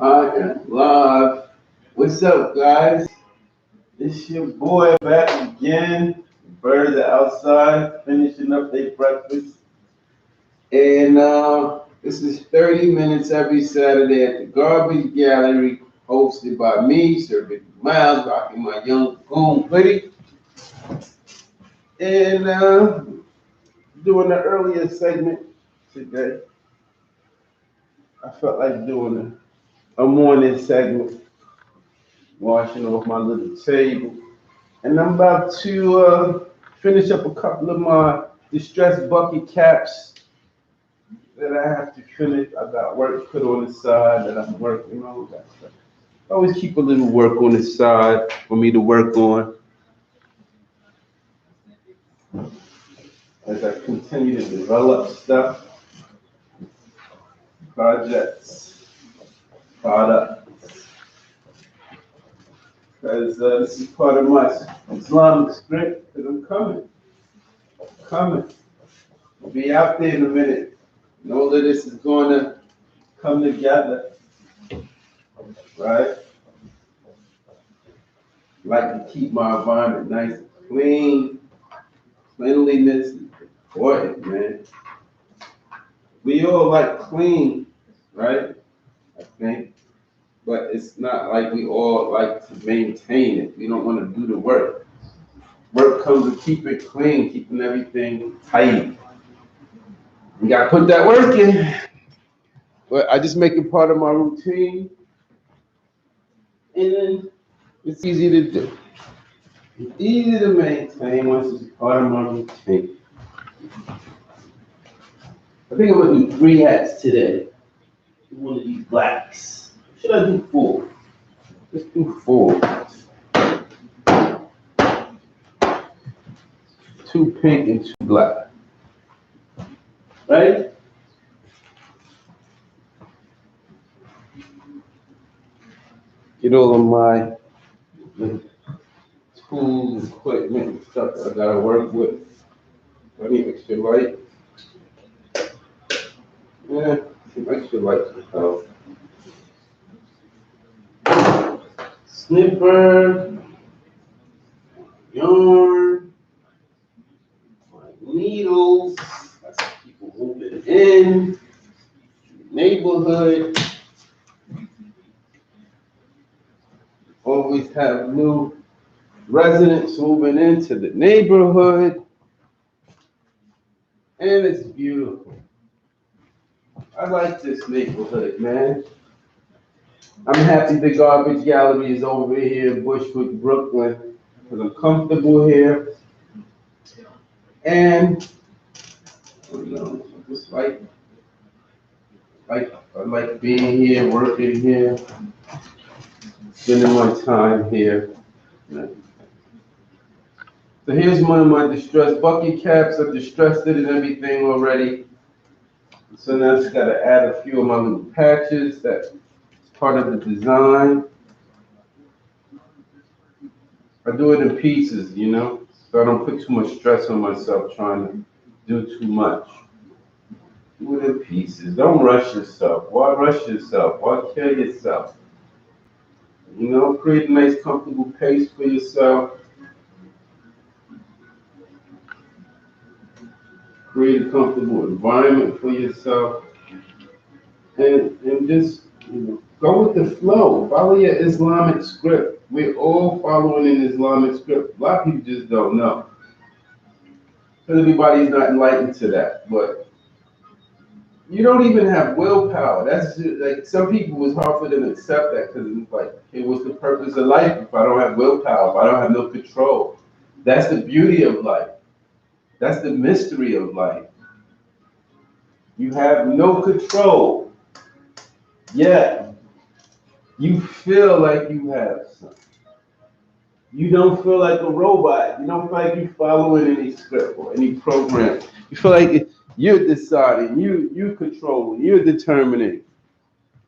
I am live. What's up, guys? It's your boy back again. Birds are outside finishing up their breakfast. And this is 30 minutes every Saturday at the Garbage Gallery, hosted by me, Sir Victor Miles, rocking my young goon hoodie. And doing the earlier segment today, I felt like doing a morning segment, washing off my little table. And I'm about to finish up a couple of my distressed bucket caps that I have to finish. I got work put on the side that I'm working on. That stuff. I always keep a little work on the side for me to work on as I continue to develop stuff, projects, products. Because this is part of my Islamic script. Because I'm coming. I'll be out there in a minute. Know that this is going to come together, right? Like to keep my environment nice and clean. Cleanliness is important, man. We all like clean, right? I think. But it's not like we all like to maintain it. We don't want to do the work. Work comes to keep it clean, keeping everything tight. You gotta put that work in. But I just make it part of my routine, and then it's easy to do. It's easy to maintain once it's part of my routine. I think I'm gonna do 3 hats today. One of these blacks. Should I do 4? Let's do 4. 2 pink and 2 black. Right? Get all of my tools, equipment, and stuff that I gotta work with. I need extra light. Yeah, some extra light will help. Snipper, yarn, my needles. I see people moving in. Neighborhood. Always have new residents moving into the neighborhood. And it's beautiful. I like this neighborhood, man. I'm happy the Garbage Gallery is over here in Bushwick, Brooklyn, because I'm comfortable here. And, you know, just I like being here, working here, spending my time here. So here's one of my distressed bucket caps. I've distressed it and everything already. So now I just gotta add a few of my little patches that's part of the design. I do it in pieces, you know, so I don't put too much stress on myself trying to do too much. Do it in pieces. Don't rush yourself. Why rush yourself? Why kill yourself? You know, create a nice, comfortable pace for yourself. Create a comfortable environment for yourself. And just, you know, go with the flow. Follow your Islamic script. We're all following an Islamic script. A lot of people just don't know. Because everybody's not enlightened to that. But you don't even have willpower. That's just, like some people, it's hard for them to accept that because it's like, hey, what's the purpose of life if I don't have willpower, if I don't have no control? That's the beauty of life. That's the mystery of life. You have no control, yet you feel like you have something. You don't feel like a robot. You don't feel like you're following any script or any program. You feel like you're deciding, you controlling, you're determining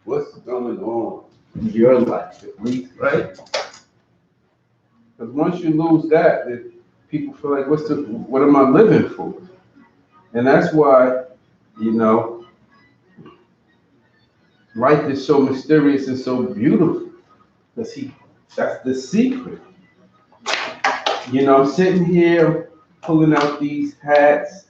what's going on in your life, at least, right? Because once you lose that, people feel like, what am I living for? And that's why, you know, Life is so mysterious and so beautiful. Because that's the secret. I'm sitting here pulling out these hats.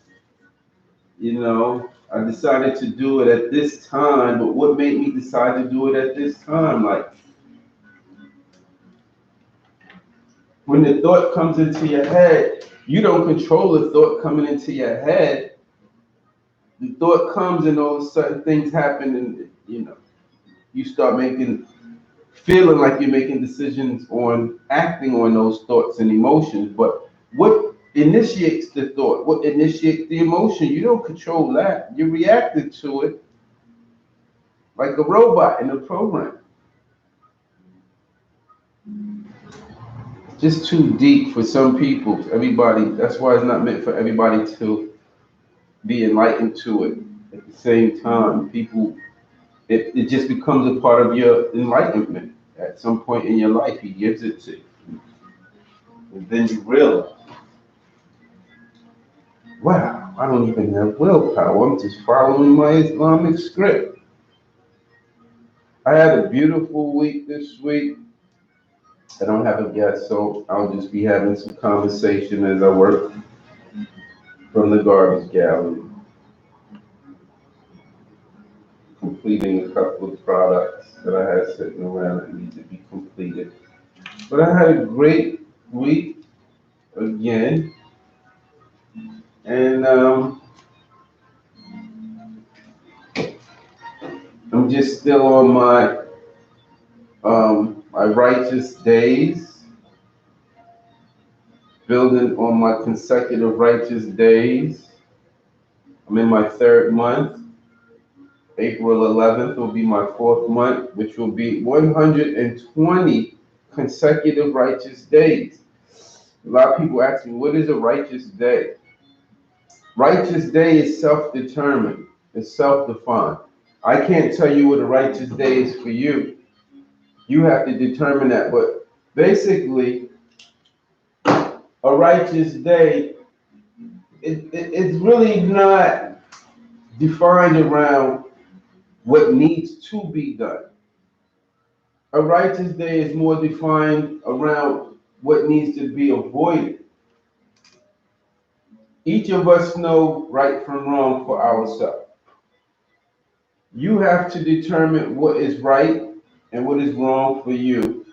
I decided to do it at this time, but what made me decide to do it at this time? Like, when the thought comes into your head, you don't control the thought coming into your head. The thought comes and all of a sudden things happen and, you start feeling like you're making decisions on acting on those thoughts and emotions. But what initiates the thought? What initiates the emotion? You don't control that. You reacted to it like a robot in a program. Just too deep for some people. Everybody, that's why it's not meant for everybody to be enlightened to it. At the same time, people, it just becomes a part of your enlightenment. At some point in your life, he gives it to you. And then you realize, wow, I don't even have willpower. I'm just following my Islamic script. I had a beautiful week this week. I don't have a guest, so I'll just be having some conversation as I work from the garbage gallery, completing a couple of products that I had sitting around that need to be completed. But I had a great week again, and I'm just still on my righteous days, building on my consecutive righteous days. I'm in my third month. April 11th will be my fourth month, which will be 120 consecutive righteous days. A lot of people ask me, what is a righteous day? Righteous day is self-determined. It's self-defined. I can't tell you what a righteous day is for you. You have to determine that. But basically, a righteous day, it's really not defined around what needs to be done. A righteous day is more defined around what needs to be avoided. Each of us know right from wrong for ourselves. You have to determine what is right and what is wrong for you.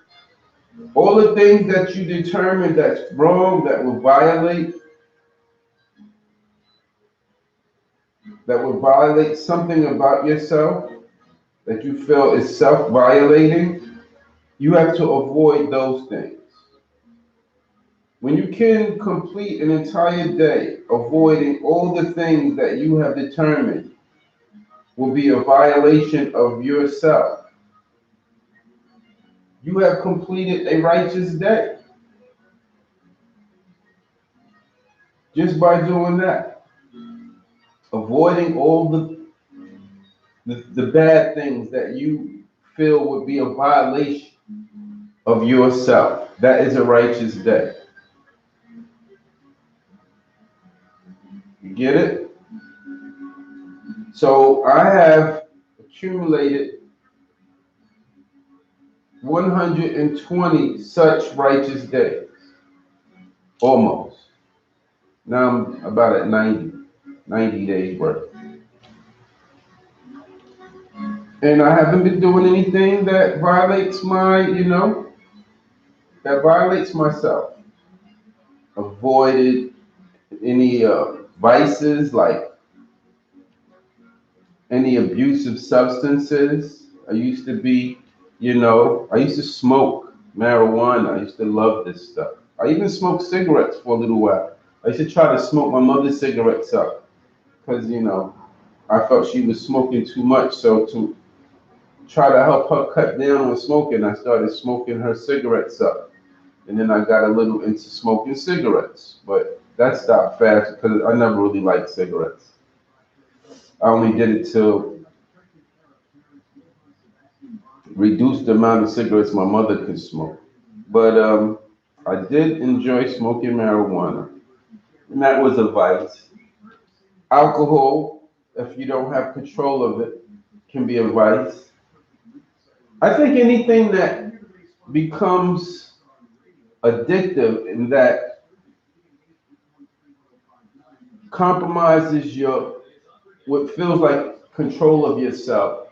All the things that you determine that's wrong, that will violate something about yourself, that you feel is self-violating, you have to avoid those things. When you can complete an entire day avoiding all the things that you have determined will be a violation of yourself, you have completed a righteous day just by doing that. Avoiding all the bad things that you feel would be a violation of yourself. That is a righteous day. You get it? So I have accumulated 120 such righteous days, almost. Now I'm about at 90 days worth. And I haven't been doing anything that violates that violates myself. Avoided any vices like any abusive substances. I used to smoke marijuana. I used to love this stuff. I even smoked cigarettes for a little while. I used to try to smoke my mother's cigarettes up because, I felt she was smoking too much. So to try to help her cut down on smoking, I started smoking her cigarettes up. And then I got a little into smoking cigarettes. But that stopped fast because I never really liked cigarettes. I only did it to reduce the amount of cigarettes my mother could smoke. But I did enjoy smoking marijuana, and that was a vice. Alcohol, if you don't have control of it, can be a vice. I think anything that becomes addictive and that compromises your what feels like control of yourself.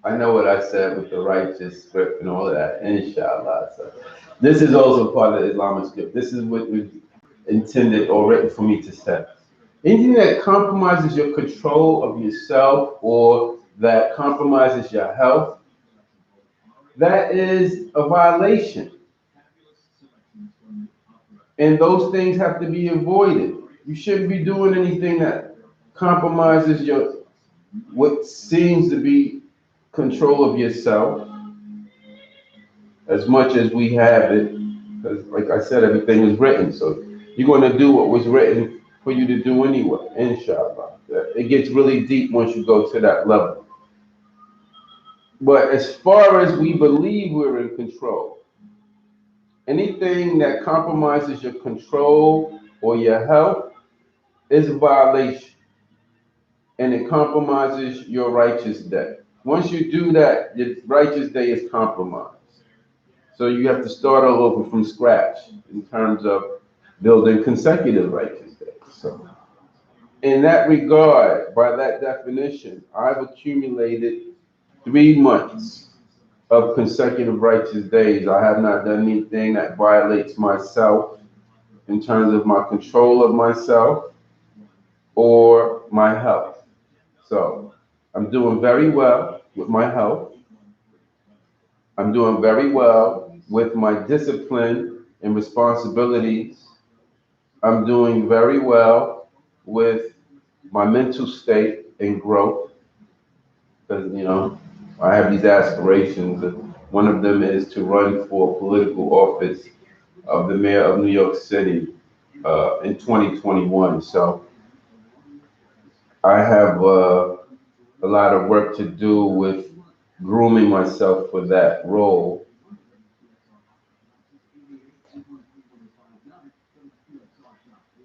I know what I said with the righteous script and all of that, inshallah. So this is also part of the Islamic script. This is what was intended or written for me to say. Anything that compromises your control of yourself or that compromises your health, that is a violation. And those things have to be avoided. You shouldn't be doing anything that compromises your what seems to be control of yourself as much as we have it. Because like I said, everything was written. So you're going to do what was written for you to do anyway, inshallah. It gets really deep once you go to that level. But as far as we believe we're in control, anything that compromises your control or your health is a violation, and it compromises your righteous day. Once you do that, your righteous day is compromised. So you have to start all over from scratch in terms of building consecutive righteous days. So in that regard, by that definition, I've accumulated 3 months of consecutive righteous days. I have not done anything that violates myself in terms of my control of myself or my health. So I'm doing very well with my health. I'm doing very well with my discipline and responsibilities. I'm doing very well with my mental state and growth because, I have these aspirations. One of them is to run for political office of the mayor of New York City in 2021. So I have a lot of work to do with grooming myself for that role.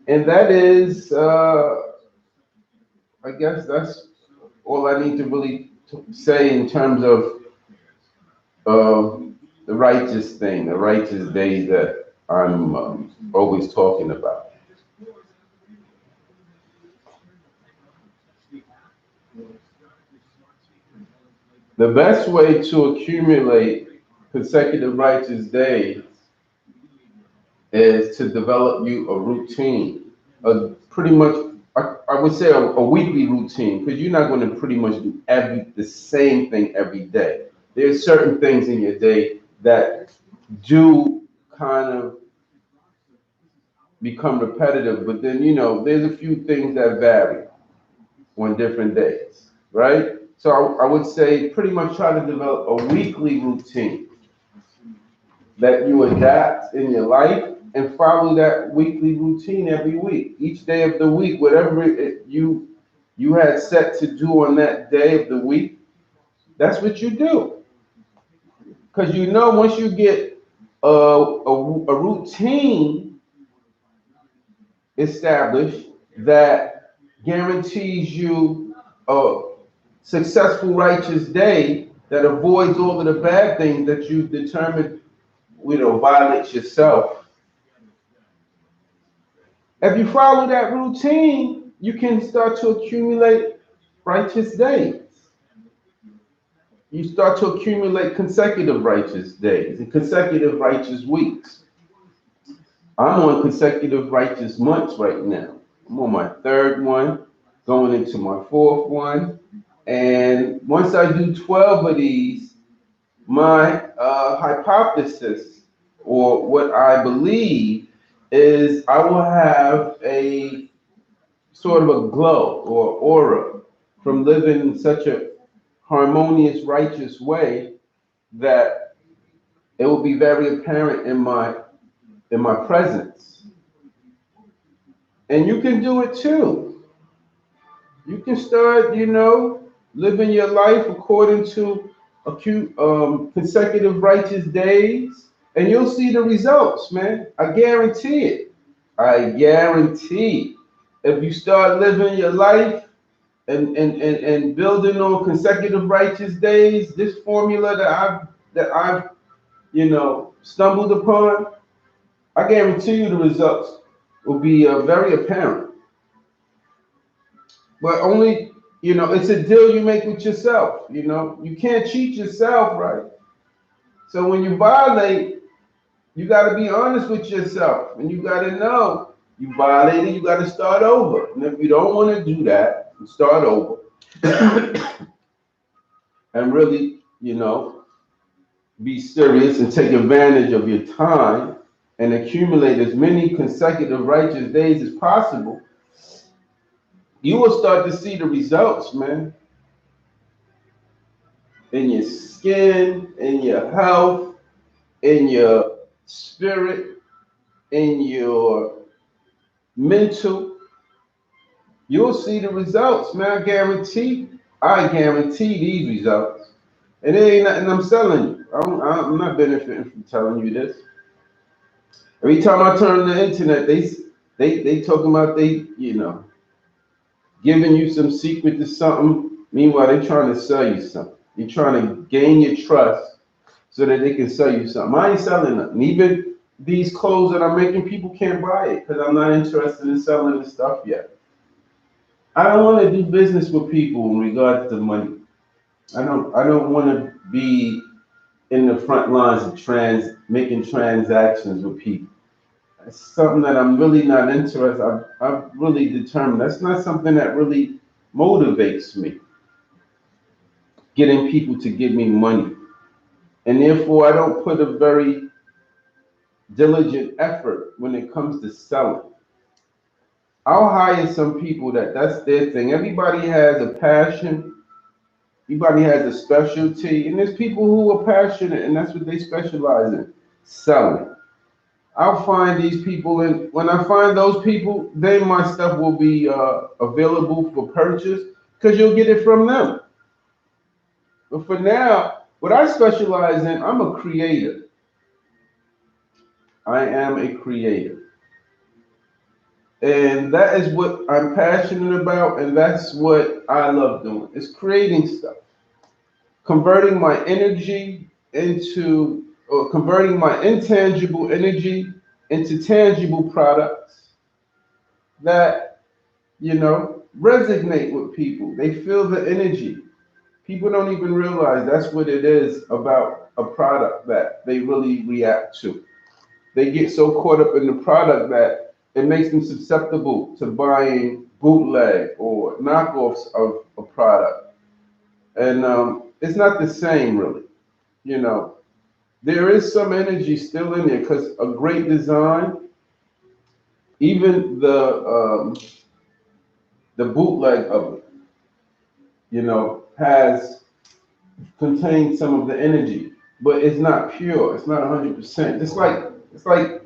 And that is, I guess that's all I need to really say in terms of the righteous thing, the righteous days that I'm always talking about. The best way to accumulate consecutive righteous days is to develop you a routine, a pretty much, I would say a weekly routine, because you're not going to pretty much do the same thing every day. There's certain things in your day that do kind of become repetitive, but then there's a few things that vary on different days, right? So I would say pretty much try to develop a weekly routine that you adapt in your life and follow that weekly routine every week. Each day of the week, whatever you had set to do on that day of the week, that's what you do. Because once you get a routine established that guarantees you a successful righteous day that avoids all of the bad things that you've determined violates yourself. If you follow that routine, you can start to accumulate righteous days. You start to accumulate consecutive righteous days and consecutive righteous weeks. I'm on consecutive righteous months right now. I'm on my third one, going into my fourth one. And once I do 12 of these, my hypothesis or what I believe is I will have a sort of a glow or aura from living in such a harmonious, righteous way that it will be very apparent in my presence. And you can do it too. You can start, living your life according to consecutive righteous days, and you'll see the results, man. I guarantee it. I guarantee if you start living your life and building on consecutive righteous days, this formula that I've stumbled upon, I guarantee you the results will be very apparent. But only, it's a deal you make with yourself. You can't cheat yourself, right? So when you violate, you got to be honest with yourself, and you got to know you violated. You got to start over. And if you don't want to do that, start over, and really, be serious and take advantage of your time and accumulate as many consecutive righteous days as possible, you will start to see the results, man. In your skin, in your health, in your spirit, in your mental. You'll see the results, man. I guarantee these results. And it ain't nothing I'm selling you. I'm not benefiting from telling you this. Every time I turn on the internet, they talking about giving you some secret to something. Meanwhile, they trying to sell you something. They're trying to gain your trust so that they can sell you something. I ain't selling nothing. Even these clothes that I'm making, people can't buy it because I'm not interested in selling the stuff yet. I don't want to do business with people in regards to money. I don't want to be in the front lines of making transactions with people. It's something that I'm really not interested. I've really determined that's not something that really motivates me. Getting people to give me money, and therefore I don't put a very diligent effort when it comes to selling. I'll hire some people that's their thing. Everybody has a passion. Everybody has a specialty, and there's people who are passionate, and that's what they specialize in, selling. I'll find these people, and when I find those people, then my stuff will be available for purchase because you'll get it from them. But for now, what I specialize in, I'm a creator. I am a creator. And that is what I'm passionate about, and that's what I love doing. It's creating stuff. Converting my energy or converting my intangible energy into tangible products that, resonate with people. They feel the energy. People don't even realize that's what it is about a product that they really react to. They get so caught up in the product that it makes them susceptible to buying bootleg or knockoffs of a product. And it's not the same, really. There is some energy still in there because a great design, even the bootleg of it, has contained some of the energy, but it's not pure. It's not 100%. It's like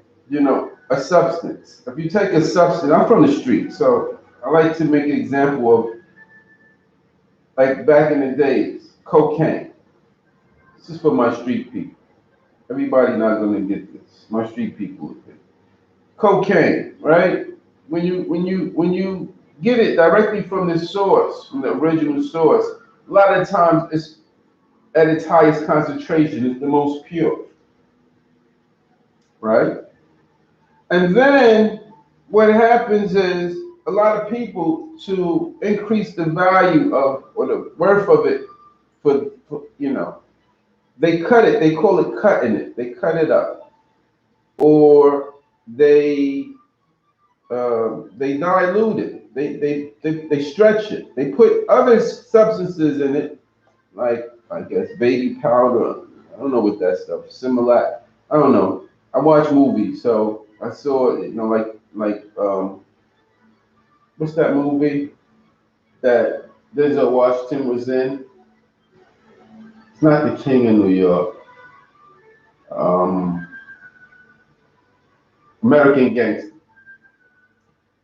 a substance. If you take a substance, I'm from the street, so I like to make an example of like back in the days, cocaine. This is for my street people. Everybody not gonna get this. My street people will get it. Cocaine, right? When you get it directly from the source, from the original source, a lot of times it's at its highest concentration. It's the most pure, right? And then what happens is a lot of people, to increase the value of or the worth of it, for they cut it. They call it cutting it. They cut it up, or they dilute it. They stretch it. They put other substances in it, like I guess baby powder. I don't know what that stuff. Similar. I don't know. I watch movies, so I saw like what's that movie that Denzel Washington was in? It's not The King of New York. Um, American Gangster.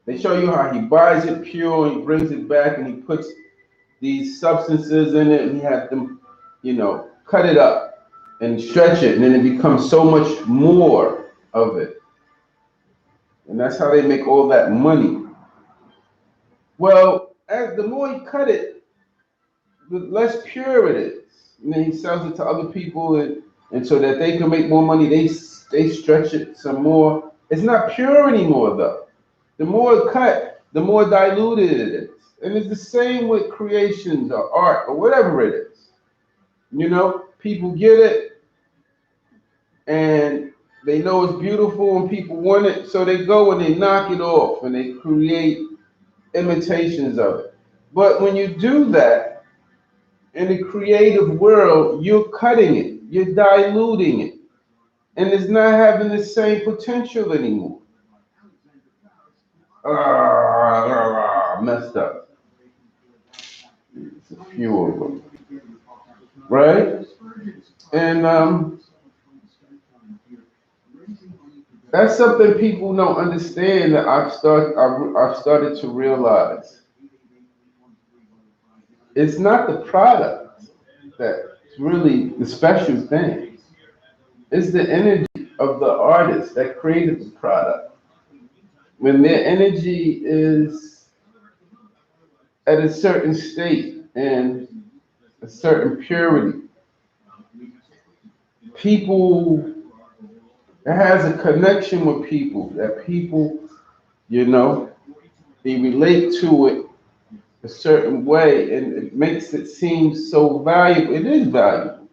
They show you how he buys it pure and he brings it back and he puts these substances in it and he has them, cut it up and stretch it, and then it becomes so much more of it. And that's how they make all that money. Well, as the more he cut it, the less pure it is. And then he sells it to other people, and so that they can make more money, they stretch it some more. It's not pure anymore though. The more it cut, the more diluted it is. And it's the same with creations or art or whatever it is. You know, people get it and they know it's beautiful and people want it, so they go and they knock it off and they create imitations of it. But when you do that in the creative world, you're cutting it, you're diluting it, and it's not having the same potential anymore. Messed up. It's a few of them, right? And that's something people don't understand that I've started to realize. It's not the product that's really the special thing. It's the energy of the artist that created the product. When their energy is at a certain state and a certain purity, people, it has a connection with people, that people, you know, they relate to it a certain way, and it makes it seem so valuable. It is valuable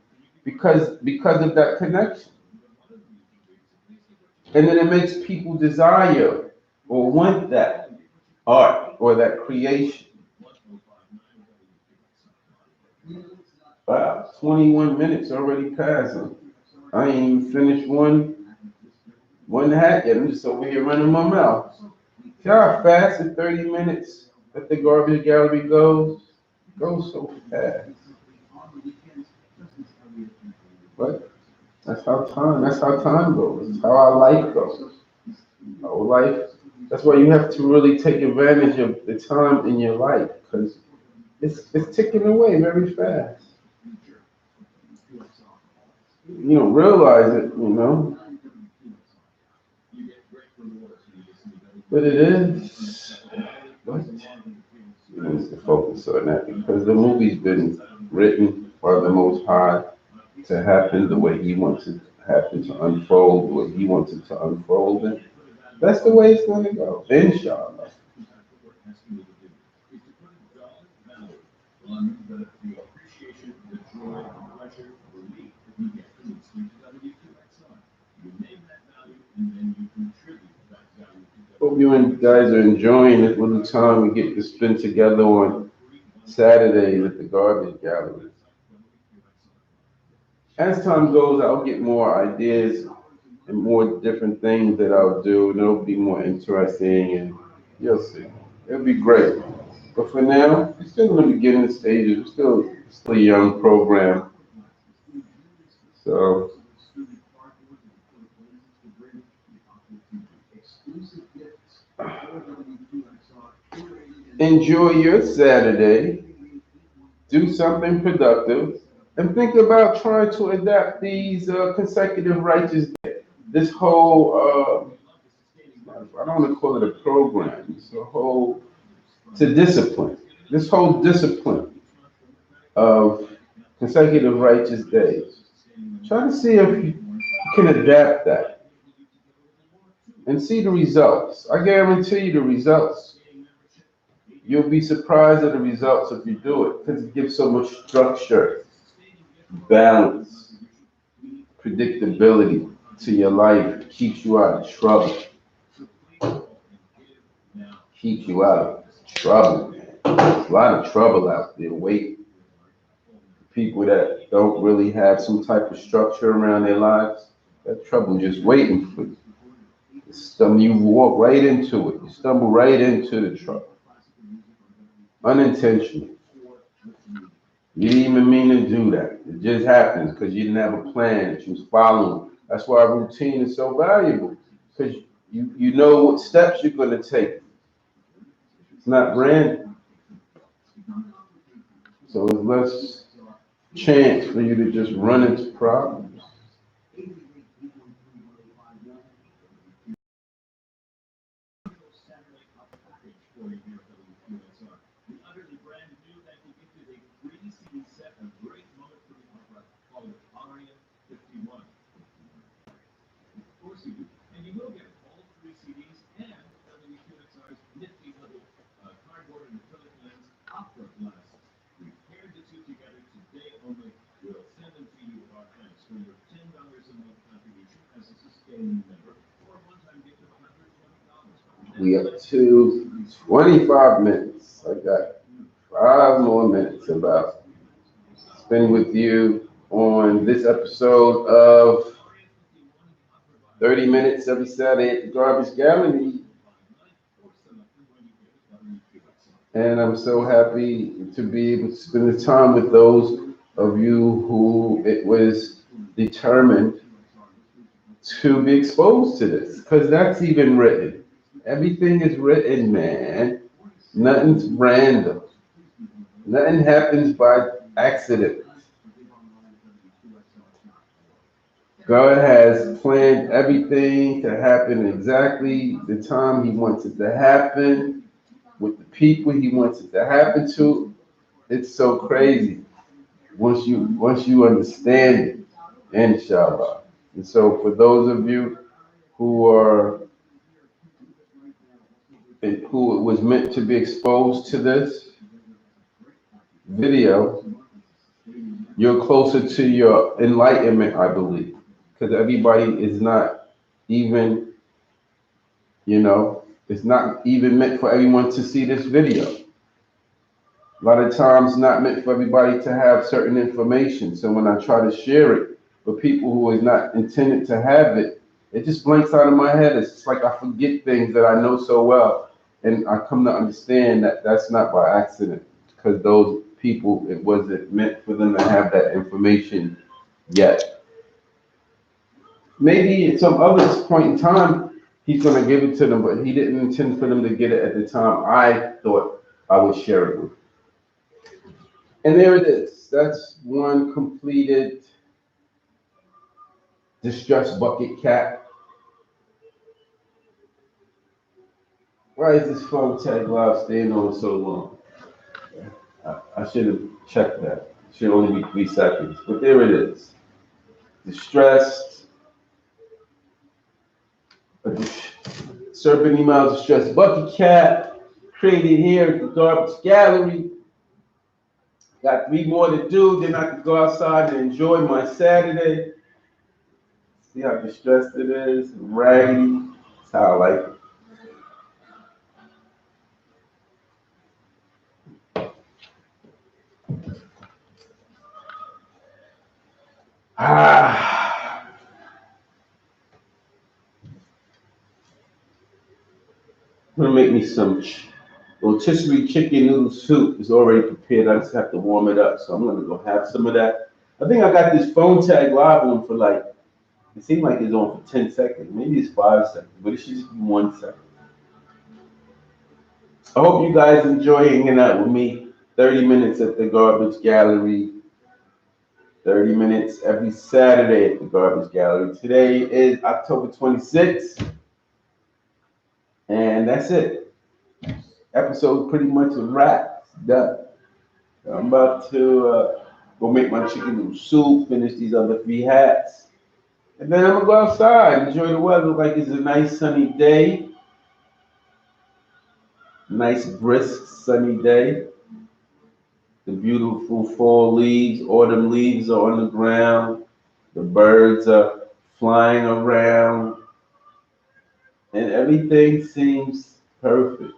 because of that connection, and then it makes people desire or want that art or that creation. Wow, 21 minutes already passed. I ain't even finished one hat yet. I'm just over here running my mouth. See how fast in 30 minutes that the garbage gallery goes so fast. But that's how time goes. That's how our life goes. Our life, that's why you have to really take advantage of the time in your life, because it's ticking away very fast. You don't realize it, but it is. But you need to focus on that because the movie's been written by the Most High to happen the way He wants it to happen, to unfold the way He wants it to unfold, and that's the way it's going to go. Inshallah. Hope you guys are enjoying this little time we get to spend together on Saturdays at the Garbage Gallery. As time goes, I'll get more ideas and more different things that I'll do, and it'll be more interesting, and you'll see. It'll be great. But for now, we're still in the beginning stages. We're still a young program. So enjoy your Saturday. Do something productive, and think about trying to adapt these consecutive righteous days. This whole, I don't want to call it a program, it's a whole, to discipline. This whole discipline of consecutive righteous days. Try to see if you can adapt that and see the results. I guarantee you the results. You'll be surprised at the results if you do it because it gives so much structure, balance, predictability to your life, keeps you out of trouble. Keeps you out of trouble, man. There's a lot of trouble out there waiting. People that don't really have some type of structure around their lives, that trouble just waiting for you. You walk right into it. You stumble right into the trouble. Unintentional. You didn't even mean to do that. It just happens because you didn't have a plan that you was following. That's why routine is so valuable because you know what steps you're going to take. It's not random. So it's less chance for you to just run into problems. We up to 25 minutes. I got 5 more minutes about spend with you on this episode of 30 minutes every Saturday at the Garbage Gallery. And I'm so happy to be able to spend the time with those of you who it was determined to be exposed to this, because that's even written. Everything is written, man. Nothing's random. Nothing happens by accident. God has planned everything to happen exactly the time He wants it to happen, with the people He wants it to happen to. It's so crazy once you understand it, inshallah. And so for those of you who was meant to be exposed to this video, you're closer to your enlightenment, I believe, because everybody is not even, it's not even meant for everyone to see this video. A lot of times not meant for everybody to have certain information. So when I try to share it with people who is not intended to have it, it just blanks out of my head. It's just like I forget things that I know so well. And I come to understand that that's not by accident, because those people, it wasn't meant for them to have that information yet. Maybe at some other point in time, He's going to give it to them, but He didn't intend for them to get it at the time I thought I would share it with. And there it is. That's one completed distress bucket cap. Why is this phone tag live staying on so long? I should have checked that. It should only be 3 seconds. But there it is. Distressed. Serpent Email Distress Bucket Cap. Created here at the Garbage Gallery. Got 3 more to do. Then I can go outside and enjoy my Saturday. See how distressed it is. Raggedy. That's how I like it. I'm gonna make me some rotisserie chicken noodle soup. It's already prepared. I just have to warm it up. So I'm gonna go have some of that. I think I got this phone tag live on for like, it seemed like it's on for 10 seconds. Maybe it's 5 seconds, but it should just be 1 second. I hope you guys enjoy hanging out with me. 30 minutes at the Garbage Gallery. 30 minutes every Saturday at the Garbage Gallery. Today is October 26th. And that's it. Episode pretty much a wrap. It's done. I'm about to go make my chicken noodle soup, finish these other 3 hats. And then I'm going to go outside, enjoy the weather like it's a nice sunny day. Nice, brisk, sunny day. The beautiful fall leaves, autumn leaves are on the ground. The birds are flying around. And everything seems perfect.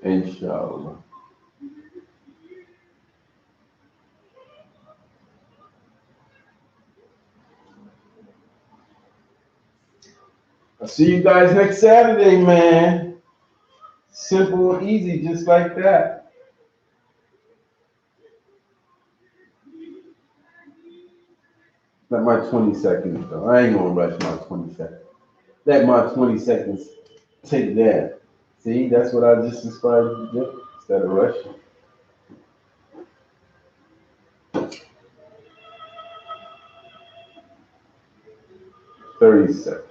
Inshallah. I'll see you guys next Saturday, man. Simple and easy, just like that. Let my 20 seconds though. I ain't gonna rush my 20 seconds. Let my 20 seconds take that. See, that's what I just inspired you to do instead of rushing. 30 seconds.